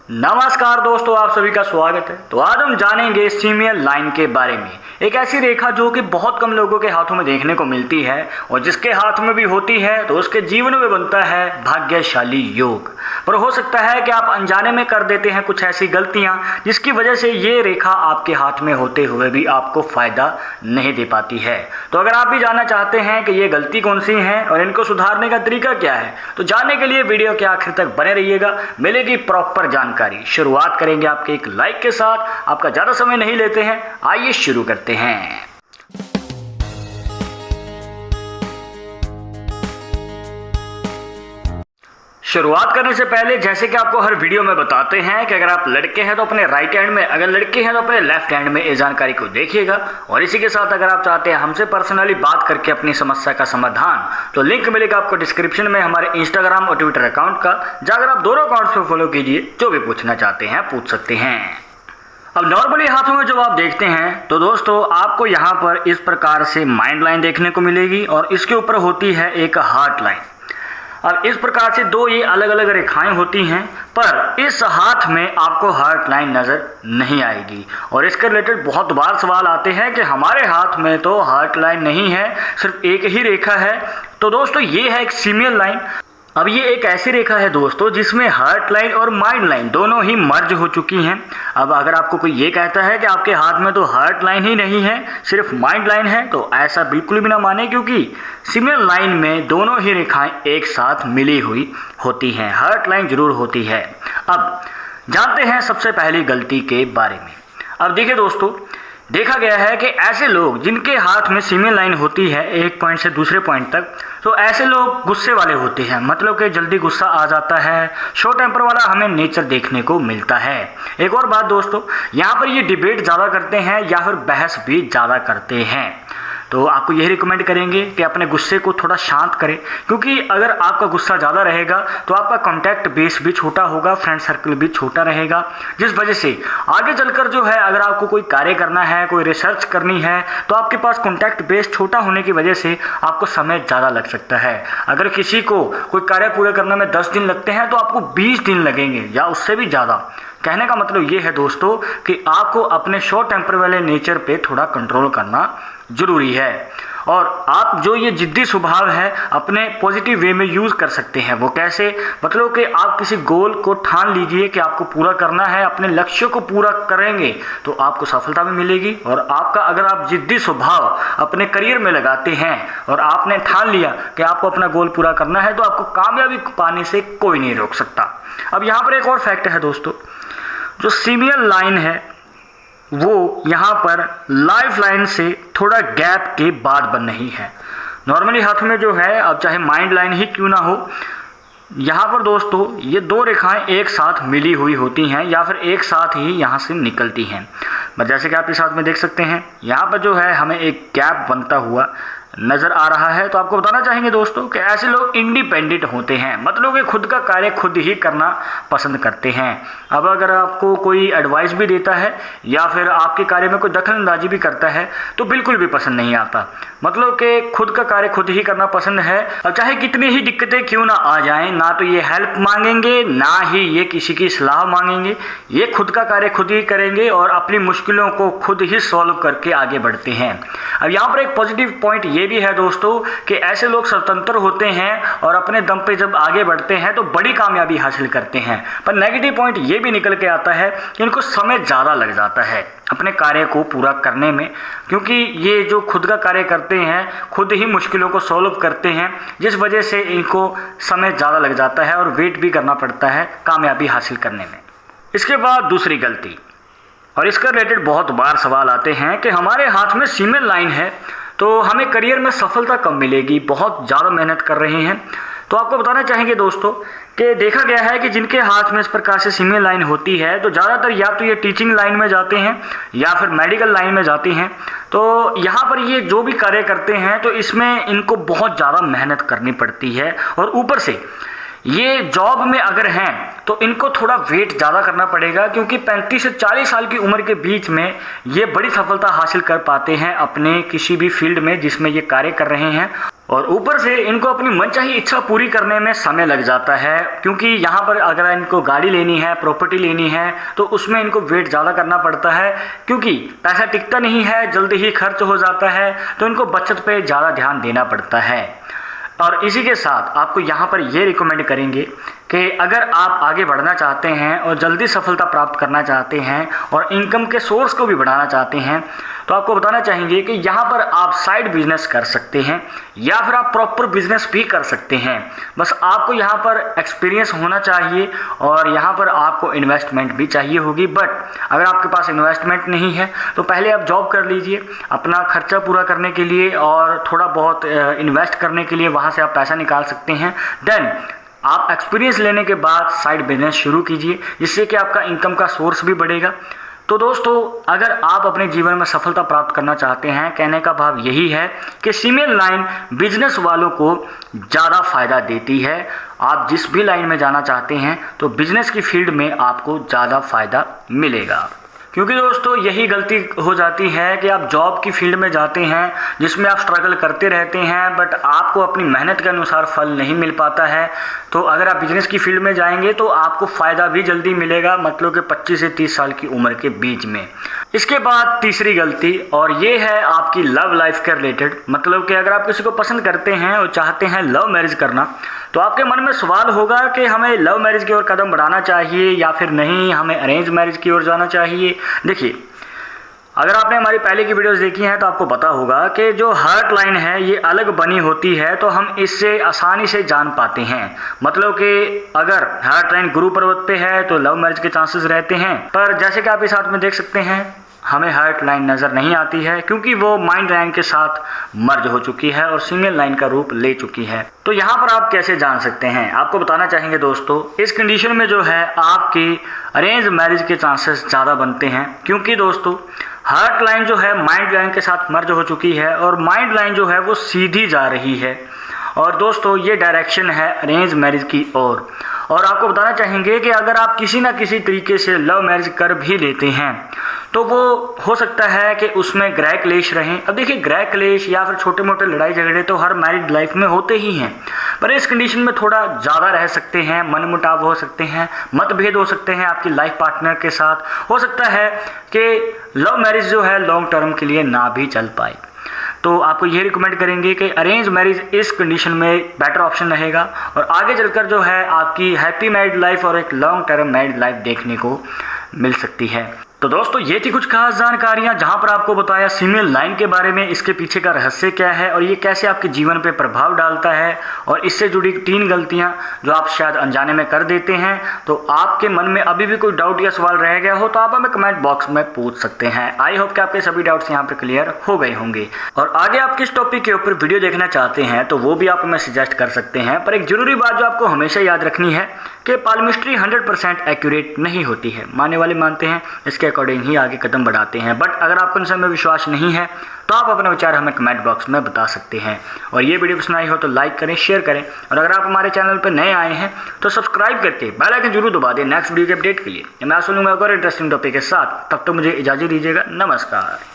नमस्कार दोस्तों, आप सभी का स्वागत है। तो आज हम जानेंगे सीमियल लाइन के बारे में। एक ऐसी रेखा जो कि बहुत कम लोगों के हाथों में देखने को मिलती है और जिसके हाथ में भी होती है तो उसके जीवन में बनता है भाग्यशाली योग। पर हो सकता है कि आप अनजाने में कर देते हैं कुछ ऐसी गलतियां जिसकी वजह से ये रेखा आपके हाथ में होते हुए भी आपको फायदा नहीं दे पाती है। तो अगर आप भी जानना चाहते हैं कि ये गलती कौन सी है और इनको सुधारने का तरीका क्या है, तो जानने के लिए वीडियो के आखिर तक बने रहिएगा, मिलेगी प्रॉपर जानकारी। शुरुआत करेंगे आपके एक लाइक के साथ। आपका ज्यादा समय नहीं लेते हैं, आइए शुरू करते हैं। शुरुआत करने से पहले जैसे कि आपको हर वीडियो में बताते हैं कि अगर आप लड़के हैं तो अपने राइट हैंड में, अगर लड़के हैं तो अपने लेफ्ट हैंड में इस जानकारी को देखिएगा। और इसी के साथ अगर आप चाहते हैं हमसे पर्सनली बात करके अपनी समस्या का समाधान, तो लिंक मिलेगा आपको डिस्क्रिप्शन में हमारे इंस्टाग्राम और ट्विटर अकाउंट का, जाकर आप दोनों अकाउंट्स पर फॉलो कीजिए। जो भी पूछना चाहते हैं पूछ सकते हैं। अब नॉर्मली हाथों में जब आप देखते हैं तो दोस्तों आपको यहाँ पर इस प्रकार से माइंड लाइन देखने को मिलेगी और इसके ऊपर होती है एक हार्ट लाइन। अब इस प्रकार से दो ये अलग अलग रेखाएं होती हैं, पर इस हाथ में आपको हार्ट लाइन नज़र नहीं आएगी। और इसके रिलेटेड बहुत बार सवाल आते हैं कि हमारे हाथ में तो हार्ट लाइन नहीं है, सिर्फ एक ही रेखा है। तो दोस्तों ये है एक सीमियल लाइन। अब ये एक ऐसी रेखा है दोस्तों जिसमें हार्ट लाइन और माइंड लाइन दोनों ही मर्ज हो चुकी हैं। अब अगर आपको कोई ये कहता है कि आपके हाथ में तो हार्ट लाइन ही नहीं है, सिर्फ माइंड लाइन है, तो ऐसा बिल्कुल भी ना माने, क्योंकि सीमियल लाइन में दोनों ही रेखाएं एक साथ मिली हुई होती हैं। हार्ट लाइन जरूर होती है। अब जानते हैं सबसे पहली गलती के बारे में। अब देखिए दोस्तों, देखा गया है कि ऐसे लोग जिनके हाथ में सीमियल लाइन होती है एक पॉइंट से दूसरे पॉइंट तक, तो ऐसे लोग गुस्से वाले होते हैं। मतलब कि जल्दी गुस्सा आ जाता है, शॉर्ट टेम्पर वाला हमें नेचर देखने को मिलता है। एक और बात दोस्तों, यहाँ पर ये डिबेट ज़्यादा करते हैं या फिर बहस भी ज़्यादा करते हैं। तो आपको यही रिकमेंड करेंगे कि अपने गुस्से को थोड़ा शांत करें, क्योंकि अगर आपका गुस्सा ज़्यादा रहेगा तो आपका कॉन्टैक्ट बेस भी छोटा होगा, फ्रेंड सर्कल भी छोटा रहेगा, जिस वजह से आगे चलकर जो है अगर आपको कोई कार्य करना है, कोई रिसर्च करनी है, तो आपके पास कॉन्टैक्ट बेस छोटा होने की वजह से आपको समय ज़्यादा लग सकता है। अगर किसी को कोई कार्य पूरे करने में 10 दिन लगते हैं तो आपको 20 दिन लगेंगे या उससे भी ज़्यादा। कहने का मतलब ये है दोस्तों कि आपको अपने शॉर्ट टेम्पर वाले नेचर पे थोड़ा कंट्रोल करना जरूरी है। और आप जो ये जिद्दी स्वभाव है अपने पॉजिटिव वे में यूज़ कर सकते हैं। वो कैसे? मतलब कि आप किसी गोल को ठान लीजिए कि आपको पूरा करना है, अपने लक्ष्य को पूरा करेंगे तो आपको सफलता भी मिलेगी। और आपका अगर आप जिद्दी स्वभाव अपने करियर में लगाते हैं और आपने ठान लिया कि आपको अपना गोल पूरा करना है, तो आपको कामयाबी पाने से कोई नहीं रोक सकता। अब यहाँ पर एक और फैक्ट है दोस्तों, जो सीमियल लाइन है वो यहाँ पर लाइफ लाइन से थोड़ा गैप के बाद बन रही है। नॉर्मली हाथ में जो है, अब चाहे माइंड लाइन ही क्यों ना हो, यहाँ पर दोस्तों ये दो रेखाएं एक साथ मिली हुई होती हैं या फिर एक साथ ही यहाँ से निकलती हैं। बस जैसे कि आप इस हाथ में देख सकते हैं, यहाँ पर जो है हमें एक गैप बनता हुआ नज़र आ रहा है। तो आपको बताना चाहेंगे दोस्तों कि ऐसे लोग इंडिपेंडेंट होते हैं, मतलब कि खुद का कार्य खुद ही करना पसंद करते हैं। अब अगर आपको कोई एडवाइस भी देता है या फिर आपके कार्य में कोई दखलंदाजी भी करता है तो बिल्कुल भी पसंद नहीं आता। मतलब कि खुद का कार्य खुद ही करना पसंद है। अब चाहे कितनी ही दिक्कतें क्यों ना आ जाएं, ना तो ये हेल्प मांगेंगे ना ही ये किसी की सलाह मांगेंगे। ये खुद का कार्य खुद ही करेंगे और अपनी मुश्किलों को खुद ही सॉल्व करके आगे बढ़ते हैं। अब यहाँ पर एक पॉजिटिव पॉइंट ये भी है दोस्तों कि ऐसे लोग स्वतंत्र होते हैं और अपने दम पे जब आगे बढ़ते हैं तो बड़ी कामयाबी हासिल करते हैं। पर नेगेटिव पॉइंट ये भी निकल के आता है कि इनको समय ज़्यादा लग जाता है अपने कार्य को पूरा करने में, क्योंकि ये जो खुद का कार्य करते हैं खुद ही मुश्किलों को सॉल्व करते हैं, जिस वजह से इनको समय ज़्यादा लग जाता है और वेट भी करना पड़ता है कामयाबी हासिल करने में। इसके बाद दूसरी गलती, और इसका रिलेटेड बहुत बार सवाल आते हैं कि हमारे हाथ में सीमियल लाइन है तो हमें करियर में सफलता कब मिलेगी, बहुत ज़्यादा मेहनत कर रहे हैं। तो आपको बताना चाहेंगे दोस्तों कि देखा गया है कि जिनके हाथ में इस प्रकार से सीमियल लाइन होती है तो ज़्यादातर या तो ये टीचिंग लाइन में जाते हैं या फिर मेडिकल लाइन में जाते हैं। तो यहाँ पर ये जो भी कार्य करते हैं तो इसमें इनको बहुत ज़्यादा मेहनत करनी पड़ती है। और ऊपर से ये जॉब में अगर हैं तो इनको थोड़ा वेट ज़्यादा करना पड़ेगा, क्योंकि 35 से 40 साल की उम्र के बीच में ये बड़ी सफलता हासिल कर पाते हैं अपने किसी भी फील्ड में जिसमें ये कार्य कर रहे हैं। और ऊपर से इनको अपनी मनचाही इच्छा पूरी करने में समय लग जाता है, क्योंकि यहाँ पर अगर इनको गाड़ी लेनी है, प्रॉपर्टी लेनी है, तो उसमें इनको वेट ज़्यादा करना पड़ता है, क्योंकि पैसा टिकता नहीं है, जल्दी ही खर्च हो जाता है, तो इनको बचत पे ज़्यादा ध्यान देना पड़ता है। और इसी के साथ आपको यहाँ पर ये रिकमेंड करेंगे कि अगर आप आगे बढ़ना चाहते हैं और जल्दी सफलता प्राप्त करना चाहते हैं और इनकम के सोर्स को भी बढ़ाना चाहते हैं, तो आपको बताना चाहेंगे कि यहाँ पर आप साइड बिजनेस कर सकते हैं या फिर आप प्रॉपर बिजनेस भी कर सकते हैं। बस आपको यहाँ पर एक्सपीरियंस होना चाहिए और यहाँ पर आपको इन्वेस्टमेंट भी चाहिए होगी। बट अगर आपके पास इन्वेस्टमेंट नहीं है तो पहले आप जॉब कर लीजिए अपना खर्चा पूरा करने के लिए, और थोड़ा बहुत इन्वेस्ट करने के लिए वहाँ से आप पैसा निकाल सकते हैं। देन आप एक्सपीरियंस लेने के बाद साइड बिजनेस शुरू कीजिए, जिससे कि आपका इनकम का सोर्स भी बढ़ेगा। तो दोस्तों, अगर आप अपने जीवन में सफलता प्राप्त करना चाहते हैं, कहने का भाव यही है कि फीमेल लाइन बिजनेस वालों को ज़्यादा फ़ायदा देती है। आप जिस भी लाइन में जाना चाहते हैं तो बिजनेस की फील्ड में आपको ज़्यादा फ़ायदा मिलेगा, क्योंकि दोस्तों यही गलती हो जाती है कि आप जॉब की फील्ड में जाते हैं जिसमें आप स्ट्रगल करते रहते हैं, बट आपको अपनी मेहनत के अनुसार फल नहीं मिल पाता है। तो अगर आप बिजनेस की फील्ड में जाएंगे तो आपको फ़ायदा भी जल्दी मिलेगा, मतलब कि 25 से 30 साल की उम्र के बीच में। इसके बाद तीसरी गलती, और ये है आपकी लव लाइफ के रिलेटेड, मतलब कि अगर आप किसी को पसंद करते हैं और चाहते हैं लव मैरिज करना, तो आपके मन में सवाल होगा कि हमें लव मैरिज की ओर कदम बढ़ाना चाहिए या फिर नहीं, हमें अरेंज मैरिज की ओर जाना चाहिए। देखिए, अगर आपने हमारी पहले की वीडियोस देखी हैं तो आपको पता होगा कि जो हार्ट लाइन है ये अलग बनी होती है, तो हम इससे आसानी से जान पाते हैं। मतलब कि अगर हार्ट लाइन गुरु पर्वत पे है तो लव मैरिज के चांसेस रहते हैं, पर जैसे कि आप इस हाथ में देख सकते हैं हमें हार्ट लाइन नज़र नहीं आती है, क्योंकि वो माइंड लाइन के साथ मर्ज हो चुकी है और सिंगल लाइन का रूप ले चुकी है। तो यहाँ पर आप कैसे जान सकते हैं, आपको बताना चाहेंगे दोस्तों। इस कंडीशन में जो है आपकी अरेंज मैरिज के चांसेस ज़्यादा बनते हैं, क्योंकि दोस्तों हार्ट लाइन जो है माइंड लाइन के साथ मर्ज हो चुकी है और माइंड लाइन जो है वो सीधी जा रही है, और दोस्तों ये डायरेक्शन है अरेंज मैरिज की ओर। और आपको बताना चाहेंगे कि अगर आप किसी ना किसी तरीके से लव मैरिज कर भी लेते हैं तो वो हो सकता है कि उसमें गृह क्लेश रहें। अब देखिए, गृह क्लेश या फिर छोटे मोटे लड़ाई झगड़े तो हर मैरिड लाइफ में होते ही हैं, पर इस कंडीशन में थोड़ा ज़्यादा रह सकते हैं, मनमुटाव हो सकते हैं, मतभेद हो सकते हैं आपकी लाइफ पार्टनर के साथ। हो सकता है कि लव मैरिज जो है लॉन्ग टर्म के लिए ना भी चल पाए। तो आपको ये रिकमेंड करेंगे कि अरेंज मैरिज इस कंडीशन में बेटर ऑप्शन रहेगा, और आगे चलकर जो है आपकी हैप्पी मैरिड लाइफ और एक लॉन्ग टर्म मैरिड लाइफ देखने को मिल सकती है। तो दोस्तों, ये थी कुछ खास जानकारियां जहां पर आपको बताया फीमेल लाइन के बारे में, इसके पीछे का रहस्य क्या है और ये कैसे आपके जीवन पे प्रभाव डालता है, और इससे जुड़ी 3 गलतियां जो आप शायद अनजाने में कर देते हैं। तो आपके मन में अभी भी कोई डाउट या सवाल रह गया हो तो आप हमें कमेंट बॉक्स में पूछ सकते हैं। आई होप कि आपके सभी डाउट्स यहाँ पर क्लियर हो गए होंगे, और आगे आप किस टॉपिक के ऊपर वीडियो देखना चाहते हैं तो वो भी आप हमें सजेस्ट कर सकते हैं। पर एक जरूरी बात जो आपको हमेशा याद रखनी है कि पाल्मिस्ट्री 100% एक्यूरेट नहीं होती है। मानने वाले मानते हैं, इसके अकॉर्डिंग ही आगे कदम बढ़ाते हैं। बट अगर आपको इन सब में विश्वास नहीं है तो आप अपने विचार हमें कमेंट बॉक्स में बता सकते हैं। और ये वीडियो पसंद आई हो तो लाइक करें, शेयर करें, और अगर आप हमारे चैनल पर नए आए हैं तो सब्सक्राइब करके बेल आइकन जरूर दबा दें नेक्स्ट वीडियो के अपडेट के लिए। मैं सुनूंगा और इंटरेस्टिंग टॉपिक के साथ, तब तो मुझे इजाज़त दीजिएगा। नमस्कार।